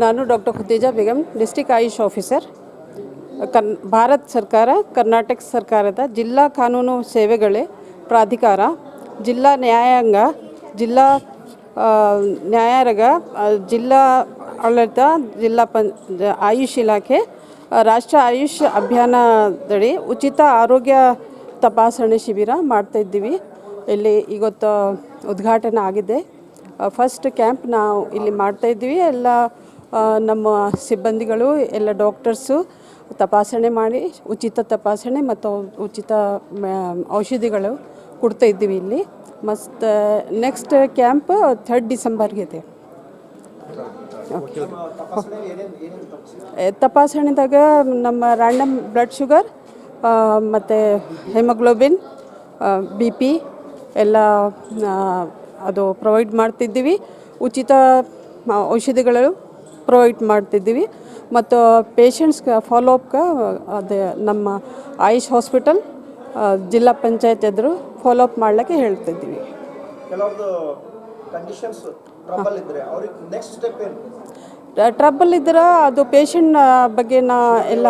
ನಾನು doctor Khudija Begum, district AYUSH officer, Bharat ಸರ್ಕಾರ, ಕರ್ನಾಟಕ ಸರ್ಕಾರದ ಜಿಲ್ಲಾ ಕಾನೂನು ಸೇವೆಗಳೇ ಪ್ರಾಧಿಕಾರ, ಜಿಲ್ಲಾ ನ್ಯಾಯಾಂಗ, ಜಿಲ್ಲಾ ನ್ಯಾಯಾಲಯ, ಜಿಲ್ಲಾ ಆಡಳಿತ, ಆಯುಷ್ ಇಲಾಖೆ, ರಾಷ್ಟ್ರ ಆಯುಷ್ ಅಭಿಯಾನದಡಿ ಉಚಿತ ಆರೋಗ್ಯ ತಪಾಸಣೆ ಶಿಬಿರ ಮಾಡ್ತಾಯಿದ್ದೀವಿ. ಇಲ್ಲಿ ಇವತ್ತು ಉದ್ಘಾಟನೆ ಆಗಿದೆ. ಫಸ್ಟ್ ಕ್ಯಾಂಪ್ ನಾವು ಇಲ್ಲಿ ಮಾಡ್ತಾಯಿದ್ದೀವಿ. ಎಲ್ಲ ನಮ್ಮ ಸಿಬ್ಬಂದಿಗಳು, ಎಲ್ಲ ಡಾಕ್ಟರ್ಸು ತಪಾಸಣೆ ಮಾಡಿ ಉಚಿತ ತಪಾಸಣೆ ಮತ್ತು ಉಚಿತ ಔಷಧಿಗಳು ಕೊಡ್ತಾಯಿದ್ದೀವಿ ಇಲ್ಲಿ. ಮತ್ತು ನೆಕ್ಸ್ಟ್ ಕ್ಯಾಂಪ್ 3 ಡಿಸೆಂಬರ್ಗೆ ಇದೆ. ತಪಾಸಣೆದಾಗ ನಮ್ಮ ರ್ಯಾಂಡಮ್ ಬ್ಲಡ್ ಶುಗರ್ ಮತ್ತು ಹೆಮೋಗ್ಲೋಬಿನ್, BP ಎಲ್ಲ ಅದು ಪ್ರೊವೈಡ್ ಮಾಡ್ತಿದ್ದೀವಿ. ಉಚಿತ ಔಷಧಿಗಳು ಪ್ರೊವೈಡ್ ಮಾಡ್ತಿದ್ದೀವಿ. ಮತ್ತು ಪೇಷಂಟ್ಸ್ಗೆ ಫಾಲೋಅಪ್ಗೆ ಅದೇ ನಮ್ಮ ಆಯುಷ್ ಹಾಸ್ಪಿಟಲ್, ಜಿಲ್ಲಾ ಪಂಚಾಯತ್ ಎದುರು ಫಾಲೋಅಪ್ ಮಾಡಲಿಕ್ಕೆ ಹೇಳ್ತಿದ್ದೀವಿ. ಟ್ರಬಲ್ ಇದ್ರೆ ಅದು ಪೇಷಂಟ್ ಬಗ್ಗೆ ಎಲ್ಲ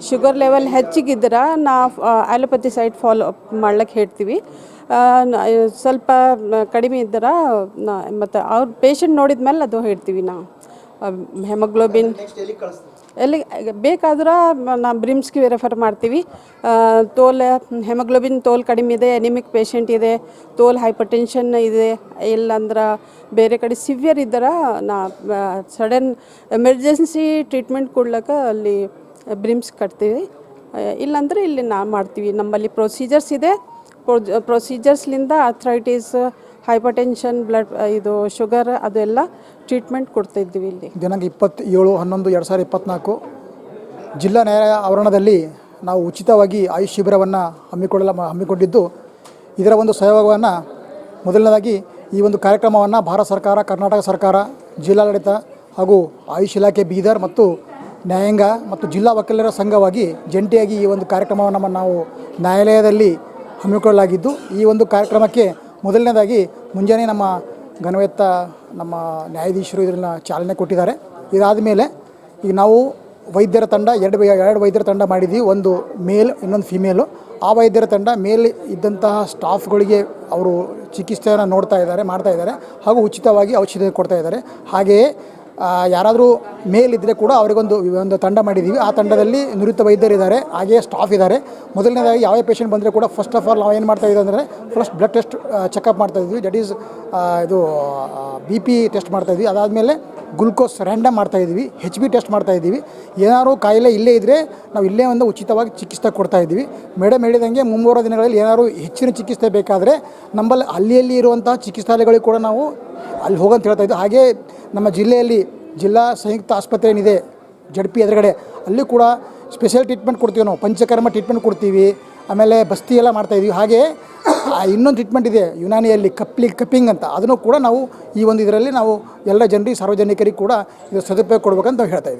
ಶುಗರ್ ಲೆವೆಲ್ ಹೆಚ್ಚಿಗಿದ್ರೆ ಆಲೋಪತಿ ಸೈಡ್ ಫಾಲೋಅಪ್ ಮಾಡ್ಲಿಕ್ಕೆ ಹೇಳ್ತೀವಿ. ಸ್ವಲ್ಪ ಕಡಿಮೆ ಇದ್ರೆ ಮತ್ತು ಅವ್ರ ಪೇಷಂಟ್ ನೋಡಿದ ಮೇಲೆ ಅದು ಹೇಳ್ತೀವಿ. ನಾವು ಹೆಮೋಗ್ಲೋಬಿನ್ ಎಲ್ಲಿ ಬೇಕಾದ್ರೆ ನಾವು ಬ್ರಿಮ್ಸ್ಗೆ ರೆಫರ್ ಮಾಡ್ತೀವಿ. ಹೆಮೋಗ್ಲೋಬಿನ್ ತೋಲ್ ಕಡಿಮೆ ಇದೆ, ಎನಿಮಿಕ್ ಪೇಷಂಟ್ ಇದೆ, ಹೈಪರ್ಟೆನ್ಷನ್ ಇದೆ, ಇಲ್ಲಾಂದ್ರೆ ಬೇರೆ ಕಡೆ ಸಿವಿಯರ್ ಇದ್ದರೆ ಸಡನ್ ಎಮರ್ಜೆನ್ಸಿ ಟ್ರೀಟ್ಮೆಂಟ್ ಕೊಡ್ಲಿಕ್ಕೆ ಅಲ್ಲಿ ಬ್ರಿಮ್ಸ್ ಕಟ್ತೀವಿ. ಇಲ್ಲಾಂದರೆ ಇಲ್ಲಿ ಮಾಡ್ತೀವಿ. ನಮ್ಮಲ್ಲಿ ಪ್ರೊಸೀಜರ್ಸ್ ಇದೆ. ಪ್ರೊಸೀಜರ್ಸ್ಲಿಂದ ಆರ್ಥ್ರೈಟಿಸ್, ಹೈಪರ್ಟೆನ್ಷನ್, ಇದು ಶುಗರ್ ಅದೆಲ್ಲ ಟ್ರೀಟ್ಮೆಂಟ್ ಕೊಡ್ತಾಯಿದ್ದೀವಿ. ಇಲ್ಲಿ ದಿನಾಂಕ 27/11/2024 ಜಿಲ್ಲಾ ನ್ಯಾಯಾಲಯ ಆವರಣದಲ್ಲಿ ನಾವು ಉಚಿತವಾಗಿ ಆಯುಷ್ ಶಿಬಿರವನ್ನು ಹಮ್ಮಿಕೊಂಡಿದ್ದು, ಇದರ ಒಂದು ಸಹಯೋಗವನ್ನು ಮೊದಲನೇದಾಗಿ ಈ ಒಂದು ಕಾರ್ಯಕ್ರಮವನ್ನು ಭಾರತ ಸರ್ಕಾರ, ಕರ್ನಾಟಕ ಸರ್ಕಾರ, ಜಿಲ್ಲಾಡಳಿತ ಹಾಗೂ ಆಯುಷ್ ಇಲಾಖೆ ಬೀದರ್ ಮತ್ತು ನ್ಯಾಯಾಂಗ ಮತ್ತು ಜಿಲ್ಲಾ ವಕೀಲರ ಸಂಘವಾಗಿ ಜಂಟಿಯಾಗಿ ಈ ಒಂದು ಕಾರ್ಯಕ್ರಮವನ್ನು ನಾವು ನ್ಯಾಯಾಲಯದಲ್ಲಿ ಹಮ್ಮಿಕೊಳ್ಳಲಾಗಿದ್ದು, ಈ ಒಂದು ಕಾರ್ಯಕ್ರಮಕ್ಕೆ ಮೊದಲನೇದಾಗಿ ಮುಂಜಾನೆ ನಮ್ಮ ಘನವೆತ್ತ ನಮ್ಮ ನ್ಯಾಯಾಧೀಶರು ಇದನ್ನು ಚಾಲನೆ ಕೊಟ್ಟಿದ್ದಾರೆ. ಇದಾದ ಮೇಲೆ ಈಗ ನಾವು ವೈದ್ಯರ ತಂಡ ಎರಡು ವೈದ್ಯರ ತಂಡ ಮಾಡಿದ್ದೀವಿ. ಒಂದು ಮೇಲ್, ಇನ್ನೊಂದು ಫಿಮೇಲು. ಆ ವೈದ್ಯರ ತಂಡ ಮೇಲ್ ಇದ್ದಂತಹ ಸ್ಟಾಫ್ಗಳಿಗೆ ಅವರು ಚಿಕಿತ್ಸೆಯನ್ನು ಮಾಡ್ತಾ ಇದ್ದಾರೆ ಹಾಗೂ ಉಚಿತವಾಗಿ ಔಷಧಿ ಕೊಡ್ತಾ ಇದ್ದಾರೆ. ಹಾಗೆಯೇ ಯಾರಾದರೂ ಮೇಲಿದ್ದರೆ ಕೂಡ ಅವರಿಗೊಂದು ತಂಡ ಮಾಡಿದ್ದೀವಿ. ಆ ತಂಡದಲ್ಲಿ ನುರಿತ ವೈದ್ಯರಿದ್ದಾರೆ, ಹಾಗೆಯೇ ಸ್ಟಾಫ್ ಇದ್ದಾರೆ. ಮೊದಲನೇದಾಗಿ ಯಾವ ಪೇಷಂಟ್ ಬಂದರೆ ಕೂಡ ಫಸ್ಟ್ ಆಫ್ ಆಲ್ ನಾವು ಏನು ಮಾಡ್ತಾಯಿದ್ದೀವಿ ಅಂದರೆ ಫಸ್ಟ್ ಬ್ಲಡ್ ಟೆಸ್ಟ್ ಚೆಕಪ್ ಮಾಡ್ತಾಯಿದ್ವಿ. ದಟ್ ಈಸ್ ಇದು BP ಟೆಸ್ಟ್ ಮಾಡ್ತಾಯಿದ್ವಿ. ಅದಾದಮೇಲೆ ಗ್ಲುಕೋಸ್ ರ್ಯಾಂಡಮ್ ಮಾಡ್ತಾಯಿದ್ವಿ, HB ಟೆಸ್ಟ್ ಮಾಡ್ತಾಯಿದ್ದೀವಿ. ಏನಾದ್ರು ಕಾಯಿಲೆ ಇಲ್ಲೇ ಇದ್ದರೆ ನಾವು ಇಲ್ಲೇ ಒಂದು ಉಚಿತವಾಗಿ ಚಿಕಿತ್ಸೆ ಕೊಡ್ತಾಯಿದ್ದೀವಿ. ಮೇಡಮ್ ಹೇಳಿದಂಗೆ ಮುಂಬರುವ ದಿನಗಳಲ್ಲಿ ಏನಾದ್ರು ಹೆಚ್ಚಿನ ಚಿಕಿತ್ಸೆ ಬೇಕಾದರೆ ನಮ್ಮಲ್ಲಿ ಅಲ್ಲಿ ಇರುವಂತಹ ಚಿಕಿತ್ಸಾಲಯಗಳಿಗೆ ಕೂಡ ನಾವು ಅಲ್ಲಿ ಹೋಗಂತ ಹೇಳ್ತಾಯಿದ್ವಿ. ಹಾಗೇ ನಮ್ಮ ಜಿಲ್ಲೆಯಲ್ಲಿ ಜಿಲ್ಲಾ ಸಂಯುಕ್ತ ಆಸ್ಪತ್ರೆ ಏನಿದೆ JP ಎದುರುಗಡೆ, ಅಲ್ಲಿ ಕೂಡ ಸ್ಪೆಷಲ್ ಟ್ರೀಟ್ಮೆಂಟ್ ಕೊಡ್ತೀವಿ. ನಾವು ಪಂಚಕರ್ಮ ಟ್ರೀಟ್ಮೆಂಟ್ ಕೊಡ್ತೀವಿ. ಆಮೇಲೆ ಬಸ್ತಿ ಎಲ್ಲ ಮಾಡ್ತಾಯಿದ್ವಿ. ಹಾಗೆ ಇನ್ನೊಂದು ಟ್ರೀಟ್ಮೆಂಟ್ ಇದೆ ಯುನಾನಿಯಲ್ಲಿ, ಕಪ್ಪಿಂಗ್ ಅಂತ. ಅದನ್ನು ಕೂಡ ನಾವು ಈ ಒಂದು ಇದರಲ್ಲಿ ನಾವು ಎಲ್ಲ ಜನರಿಗೆ, ಸಾರ್ವಜನಿಕರಿಗೆ ಕೂಡ ಇದು ಸದುಪಯೋಗ ಕೊಡ್ಬೇಕಂತ ಹೇಳ್ತಾಯಿದ್ವಿ.